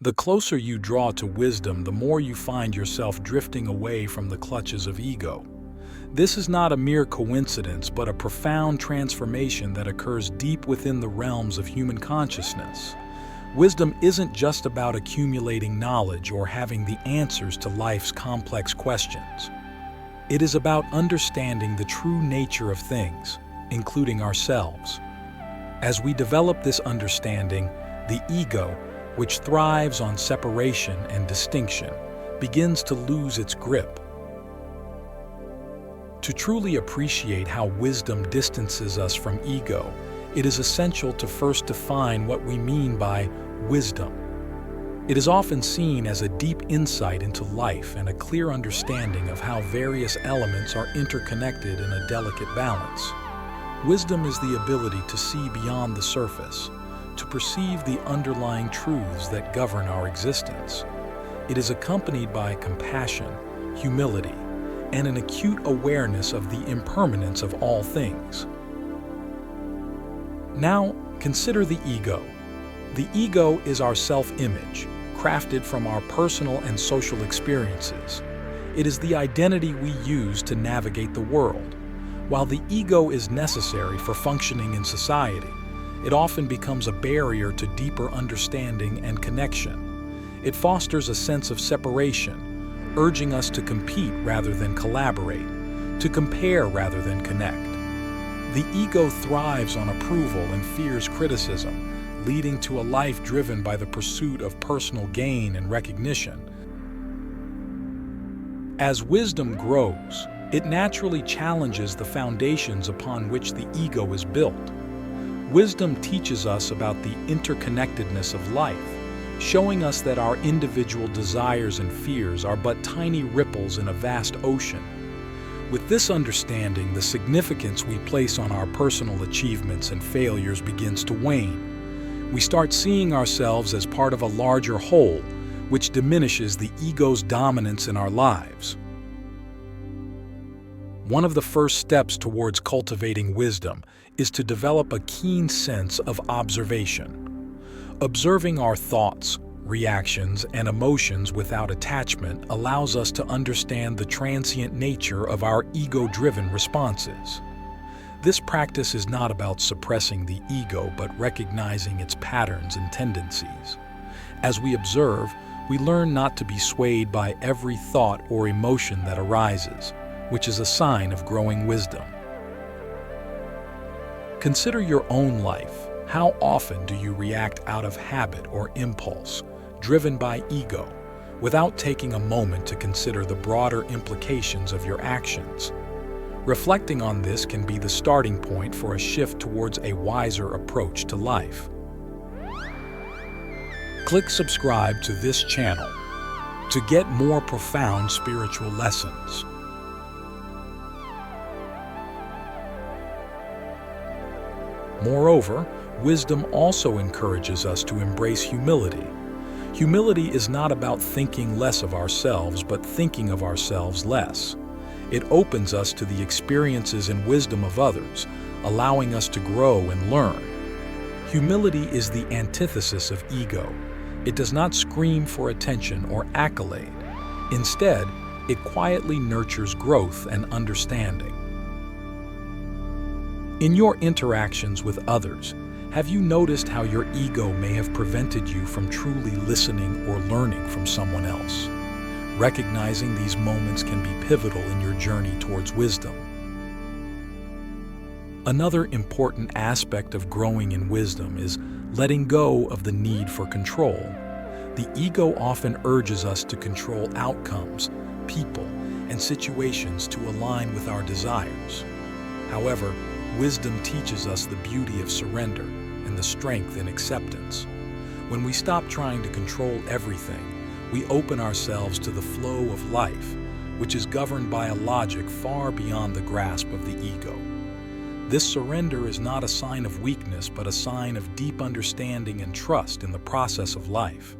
The closer you draw to wisdom, the more you find yourself drifting away from the clutches of ego. This is not a mere coincidence, but a profound transformation that occurs deep within the realms of human consciousness. Wisdom isn't just about accumulating knowledge or having the answers to life's complex questions. It is about understanding the true nature of things, including ourselves. As we develop this understanding, the ego, which thrives on separation and distinction, begins to lose its grip. To truly appreciate how wisdom distances us from ego, it is essential to first define what we mean by wisdom. It is often seen as a deep insight into life and a clear understanding of how various elements are interconnected in a delicate balance. Wisdom is the ability to see beyond the surface, to perceive the underlying truths that govern our existence. It is accompanied by compassion, humility, and an acute awareness of the impermanence of all things. Now, consider the ego. The ego is our self-image, crafted from our personal and social experiences. It is the identity we use to navigate the world. While the ego is necessary for functioning in society, it often becomes a barrier to deeper understanding and connection. It fosters a sense of separation, urging us to compete rather than collaborate, to compare rather than connect. The ego thrives on approval and fears criticism, leading to a life driven by the pursuit of personal gain and recognition. As wisdom grows, it naturally challenges the foundations upon which the ego is built. Wisdom teaches us about the interconnectedness of life, showing us that our individual desires and fears are but tiny ripples in a vast ocean. With this understanding, the significance we place on our personal achievements and failures begins to wane. We start seeing ourselves as part of a larger whole, which diminishes the ego's dominance in our lives. One of the first steps towards cultivating wisdom is to develop a keen sense of observation. Observing our thoughts, reactions, and emotions without attachment allows us to understand the transient nature of our ego-driven responses. This practice is not about suppressing the ego, but recognizing its patterns and tendencies. As we observe, we learn not to be swayed by every thought or emotion that arises, which is a sign of growing wisdom. Consider your own life. How often do you react out of habit or impulse, driven by ego, without taking a moment to consider the broader implications of your actions? Reflecting on this can be the starting point for a shift towards a wiser approach to life. Click subscribe to this channel to get more profound spiritual lessons. Moreover, wisdom also encourages us to embrace humility. Humility is not about thinking less of ourselves, but thinking of ourselves less. It opens us to the experiences and wisdom of others, allowing us to grow and learn. Humility is the antithesis of ego. It does not scream for attention or accolade. Instead, it quietly nurtures growth and understanding. In your interactions with others, have you noticed how your ego may have prevented you from truly listening or learning from someone else? Recognizing these moments can be pivotal in your journey towards wisdom. Another important aspect of growing in wisdom is letting go of the need for control. The ego often urges us to control outcomes, people, and situations to align with our desires. However, wisdom teaches us the beauty of surrender and the strength in acceptance. When we stop trying to control everything, we open ourselves to the flow of life, which is governed by a logic far beyond the grasp of the ego. This surrender is not a sign of weakness, but a sign of deep understanding and trust in the process of life.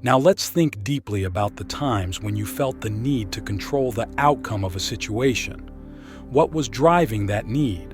Now let's think deeply about the times when you felt the need to control the outcome of a situation. What was driving that need?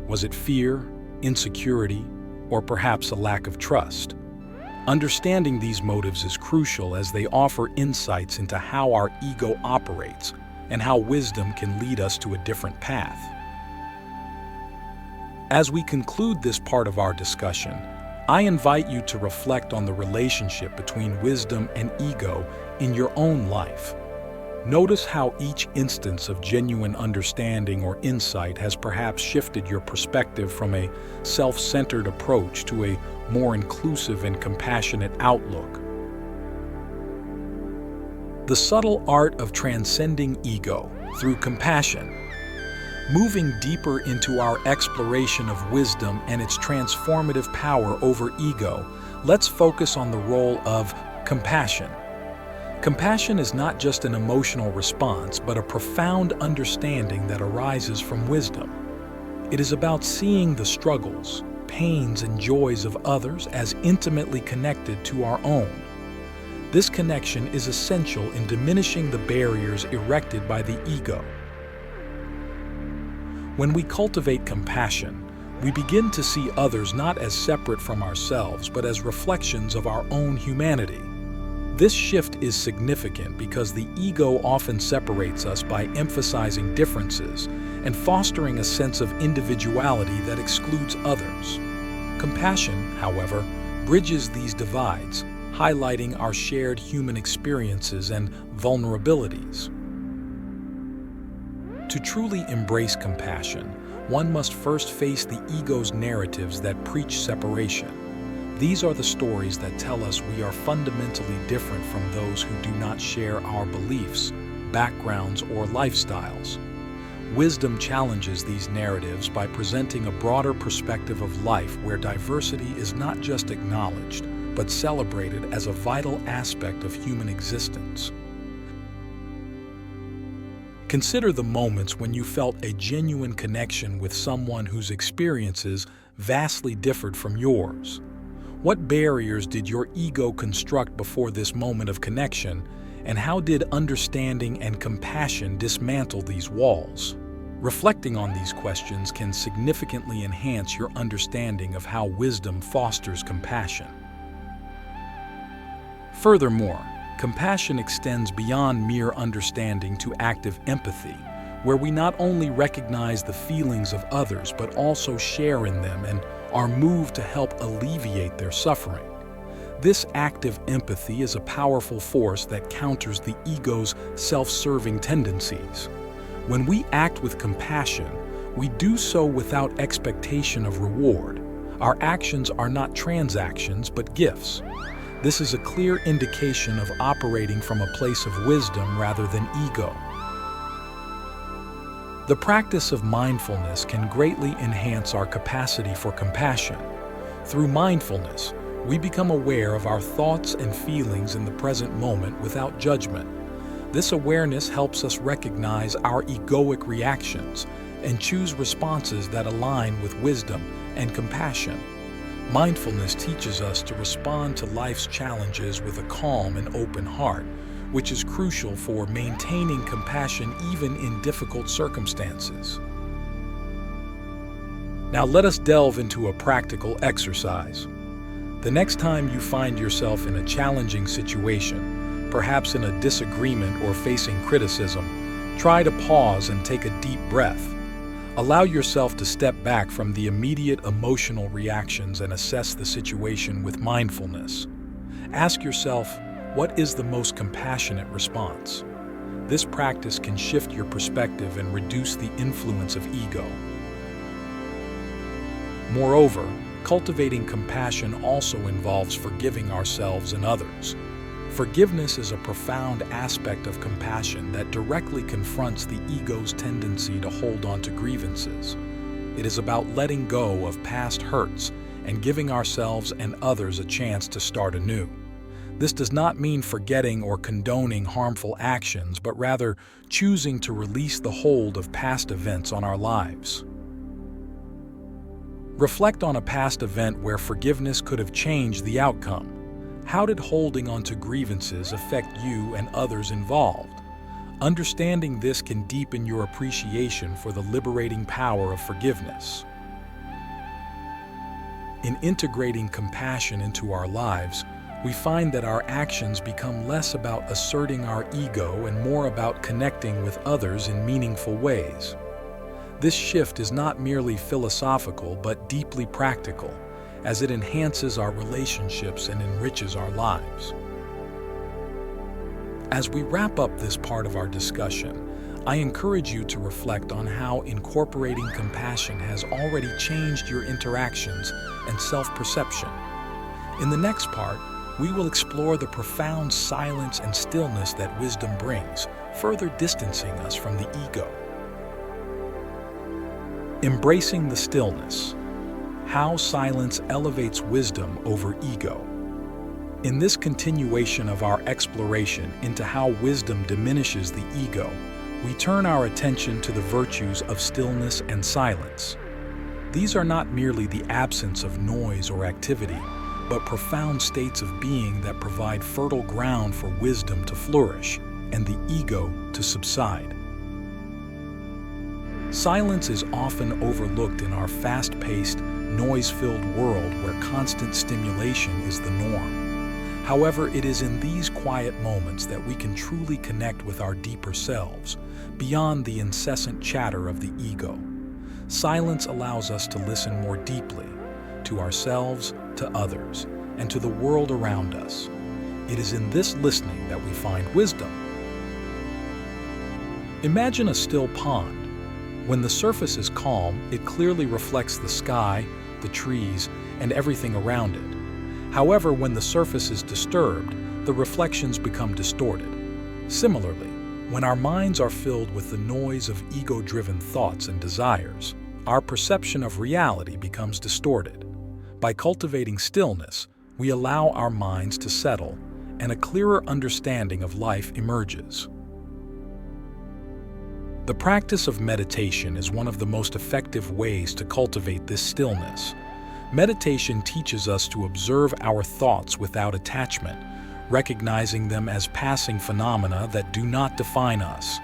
Was it fear, insecurity, or perhaps a lack of trust? Understanding these motives is crucial as they offer insights into how our ego operates and how wisdom can lead us to a different path. As we conclude this part of our discussion, I invite you to reflect on the relationship between wisdom and ego in your own life. Notice how each instance of genuine understanding or insight has perhaps shifted your perspective from a self-centered approach to a more inclusive and compassionate outlook. The subtle art of transcending ego through compassion. Moving deeper into our exploration of wisdom and its transformative power over ego, let's focus on the role of compassion. Compassion is not just an emotional response, but a profound understanding that arises from wisdom. It is about seeing the struggles, pains, and joys of others as intimately connected to our own. This connection is essential in diminishing the barriers erected by the ego. When we cultivate compassion, we begin to see others not as separate from ourselves, but as reflections of our own humanity. This shift is significant because the ego often separates us by emphasizing differences and fostering a sense of individuality that excludes others. Compassion, however, bridges these divides, highlighting our shared human experiences and vulnerabilities. To truly embrace compassion, one must first face the ego's narratives that preach separation. These are the stories that tell us we are fundamentally different from those who do not share our beliefs, backgrounds, or lifestyles. Wisdom challenges these narratives by presenting a broader perspective of life where diversity is not just acknowledged, but celebrated as a vital aspect of human existence. Consider the moments when you felt a genuine connection with someone whose experiences vastly differed from yours. What barriers did your ego construct before this moment of connection, and how did understanding and compassion dismantle these walls? Reflecting on these questions can significantly enhance your understanding of how wisdom fosters compassion. Furthermore, compassion extends beyond mere understanding to active empathy, where we not only recognize the feelings of others but also share in them and are moved to help alleviate their suffering. This active empathy is a powerful force that counters the ego's self-serving tendencies. When we act with compassion, we do so without expectation of reward. Our actions are not transactions but gifts. This is a clear indication of operating from a place of wisdom rather than ego. The practice of mindfulness can greatly enhance our capacity for compassion. Through mindfulness, we become aware of our thoughts and feelings in the present moment without judgment. This awareness helps us recognize our egoic reactions and choose responses that align with wisdom and compassion. Mindfulness teaches us to respond to life's challenges with a calm and open heart, which is crucial for maintaining compassion even in difficult circumstances. Now let us delve into a practical exercise. The next time you find yourself in a challenging situation, perhaps in a disagreement or facing criticism, try to pause and take a deep breath. Allow yourself to step back from the immediate emotional reactions and assess the situation with mindfulness. Ask yourself, what is the most compassionate response? This practice can shift your perspective and reduce the influence of ego. Moreover, cultivating compassion also involves forgiving ourselves and others. Forgiveness is a profound aspect of compassion that directly confronts the ego's tendency to hold on to grievances. It is about letting go of past hurts and giving ourselves and others a chance to start anew. This does not mean forgetting or condoning harmful actions, but rather choosing to release the hold of past events on our lives. Reflect on a past event where forgiveness could have changed the outcome. How did holding on to grievances affect you and others involved? Understanding this can deepen your appreciation for the liberating power of forgiveness. In integrating compassion into our lives, we find that our actions become less about asserting our ego and more about connecting with others in meaningful ways. This shift is not merely philosophical but deeply practical, as it enhances our relationships and enriches our lives. As we wrap up this part of our discussion, I encourage you to reflect on how incorporating compassion has already changed your interactions and self-perception. In the next part, we will explore the profound silence and stillness that wisdom brings, further distancing us from the ego. Embracing the stillness. How silence elevates wisdom over ego. In this continuation of our exploration into how wisdom diminishes the ego, we turn our attention to the virtues of stillness and silence. These are not merely the absence of noise or activity, but profound states of being that provide fertile ground for wisdom to flourish and the ego to subside. Silence is often overlooked in our fast-paced, noise-filled world where constant stimulation is the norm. However, it is in these quiet moments that we can truly connect with our deeper selves, beyond the incessant chatter of the ego. Silence allows us to listen more deeply, to ourselves, to others, and to the world around us. It is in this listening that we find wisdom. Imagine a still pond. When the surface is calm, it clearly reflects the sky, the trees, and everything around it. However, when the surface is disturbed, the reflections become distorted. Similarly, when our minds are filled with the noise of ego-driven thoughts and desires, our perception of reality becomes distorted. By cultivating stillness, we allow our minds to settle, and a clearer understanding of life emerges. The practice of meditation is one of the most effective ways to cultivate this stillness. Meditation teaches us to observe our thoughts without attachment, recognizing them as passing phenomena that do not define us.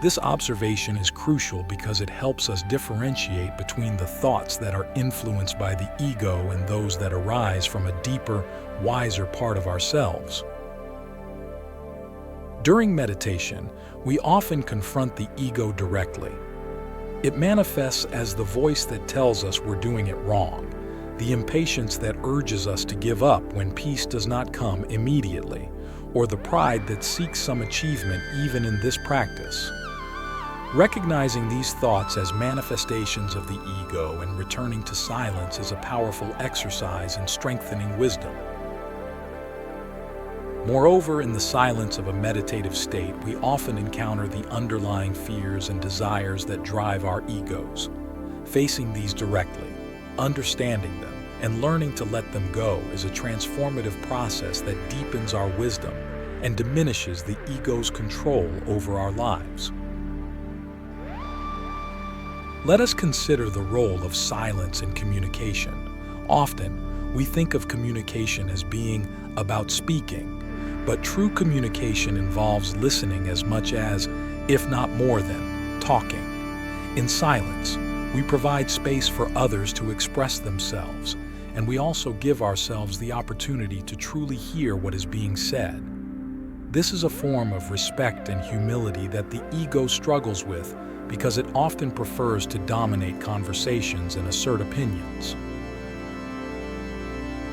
This observation is crucial because it helps us differentiate between the thoughts that are influenced by the ego and those that arise from a deeper, wiser part of ourselves. During meditation, we often confront the ego directly. It manifests as the voice that tells us we're doing it wrong, the impatience that urges us to give up when peace does not come immediately, or the pride that seeks some achievement even in this practice. Recognizing these thoughts as manifestations of the ego and returning to silence is a powerful exercise in strengthening wisdom. Moreover, in the silence of a meditative state, we often encounter the underlying fears and desires that drive our egos. Facing these directly, understanding them, and learning to let them go is a transformative process that deepens our wisdom and diminishes the ego's control over our lives. Let us consider the role of silence in communication. Often, we think of communication as being about speaking, but true communication involves listening as much as, if not more than, talking. In silence, we provide space for others to express themselves, and we also give ourselves the opportunity to truly hear what is being said. This is a form of respect and humility that the ego struggles with because it often prefers to dominate conversations and assert opinions.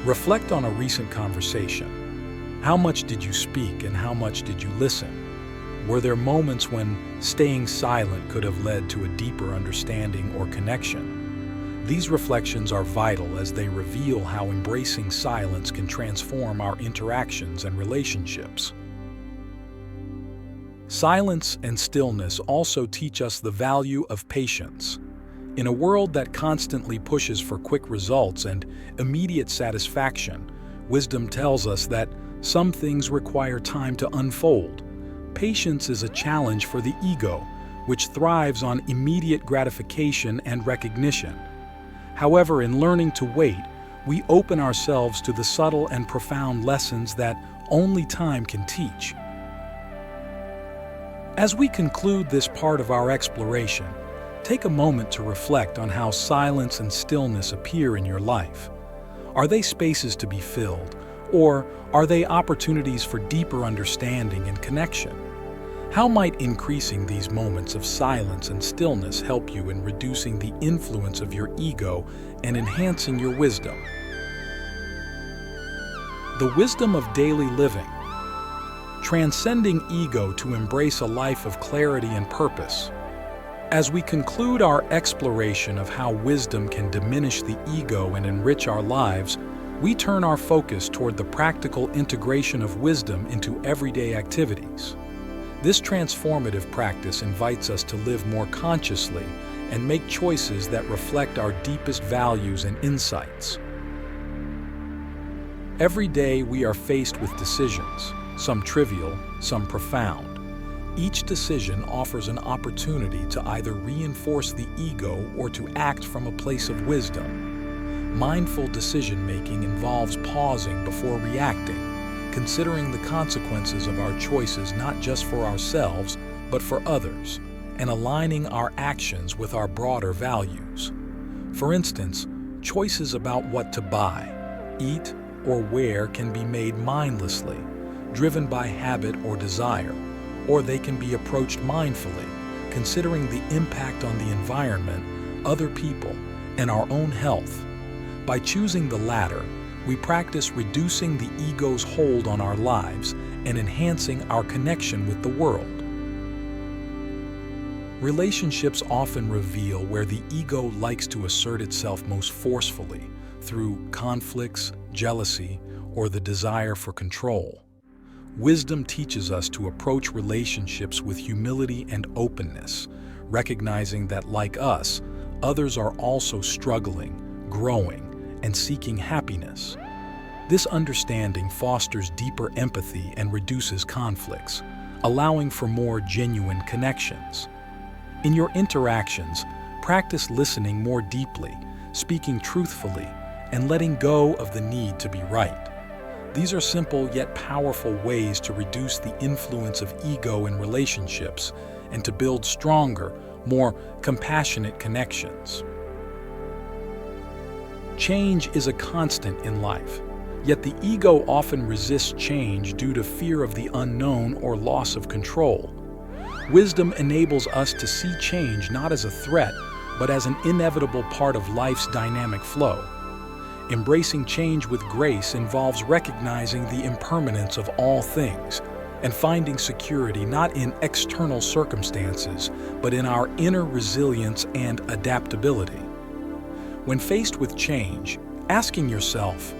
Reflect on a recent conversation. How much did you speak and how much did you listen? Were there moments when staying silent could have led to a deeper understanding or connection? These reflections are vital as they reveal how embracing silence can transform our interactions and relationships. Silence and stillness also teach us the value of patience. In a world that constantly pushes for quick results and immediate satisfaction, wisdom tells us that some things require time to unfold. Patience is a challenge for the ego, which thrives on immediate gratification and recognition. However, in learning to wait, we open ourselves to the subtle and profound lessons that only time can teach. As we conclude this part of our exploration, take a moment to reflect on how silence and stillness appear in your life. Are they spaces to be filled, Or are they opportunities for deeper understanding and connection? How might increasing these moments of silence and stillness help you in reducing the influence of your ego and enhancing your wisdom? The wisdom of daily living. Transcending ego to embrace a life of clarity and purpose. As we conclude our exploration of how wisdom can diminish the ego and enrich our lives, we turn our focus toward the practical integration of wisdom into everyday activities. This transformative practice invites us to live more consciously and make choices that reflect our deepest values and insights. Every day we are faced with decisions, some trivial, some profound. Each decision offers an opportunity to either reinforce the ego or to act from a place of wisdom. Mindful decision-making involves pausing before reacting, considering the consequences of our choices not just for ourselves, but for others, and aligning our actions with our broader values. For instance, choices about what to buy, eat, or wear can be made mindlessly, driven by habit or desire, or they can be approached mindfully, considering the impact on the environment, other people, and our own health. By choosing the latter, we practice reducing the ego's hold on our lives and enhancing our connection with the world. Relationships often reveal where the ego likes to assert itself most forcefully, through conflicts, jealousy, or the desire for control. Wisdom teaches us to approach relationships with humility and openness, recognizing that, like us, others are also struggling, growing, and seeking happiness. This understanding fosters deeper empathy and reduces conflicts, allowing for more genuine connections. In your interactions, practice listening more deeply, speaking truthfully, and letting go of the need to be right. These are simple yet powerful ways to reduce the influence of ego in relationships and to build stronger, more compassionate connections. Change is a constant in life, yet the ego often resists change due to fear of the unknown or loss of control. Wisdom enables us to see change not as a threat, but as an inevitable part of life's dynamic flow. Embracing change with grace involves recognizing the impermanence of all things and finding security not in external circumstances, but in our inner resilience and adaptability. When faced with change, asking yourself,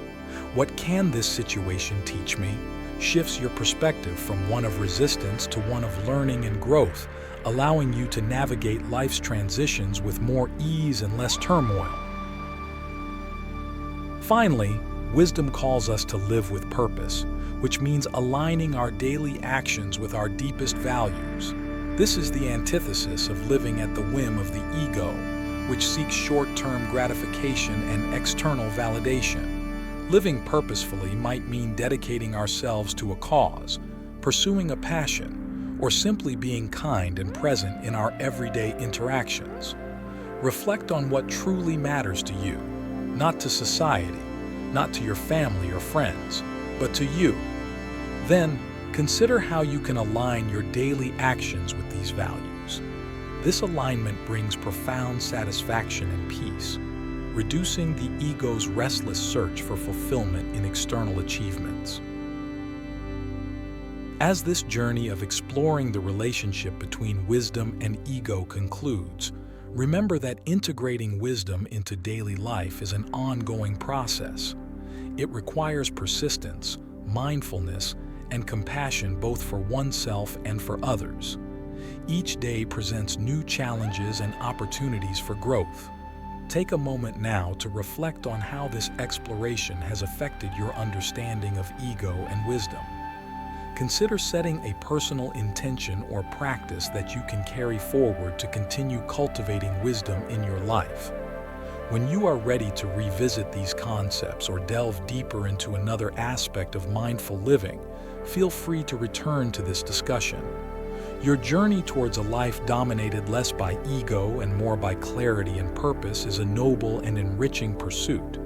"What can this situation teach me?" shifts your perspective from one of resistance to one of learning and growth, allowing you to navigate life's transitions with more ease and less turmoil. Finally, wisdom calls us to live with purpose, which means aligning our daily actions with our deepest values. This is the antithesis of living at the whim of the ego, which seeks short-term gratification and external validation. Living purposefully might mean dedicating ourselves to a cause, pursuing a passion, or simply being kind and present in our everyday interactions. Reflect on what truly matters to you, not to society, not to your family or friends, but to you. Then, consider how you can align your daily actions with these values. This alignment brings profound satisfaction and peace, reducing the ego's restless search for fulfillment in external achievements. As this journey of exploring the relationship between wisdom and ego concludes, remember that integrating wisdom into daily life is an ongoing process. It requires persistence, mindfulness, and compassion both for oneself and for others. Each day presents new challenges and opportunities for growth. Take a moment now to reflect on how this exploration has affected your understanding of ego and wisdom. Consider setting a personal intention or practice that you can carry forward to continue cultivating wisdom in your life. When you are ready to revisit these concepts or delve deeper into another aspect of mindful living, feel free to return to this discussion. Your journey towards a life dominated less by ego and more by clarity and purpose is a noble and enriching pursuit.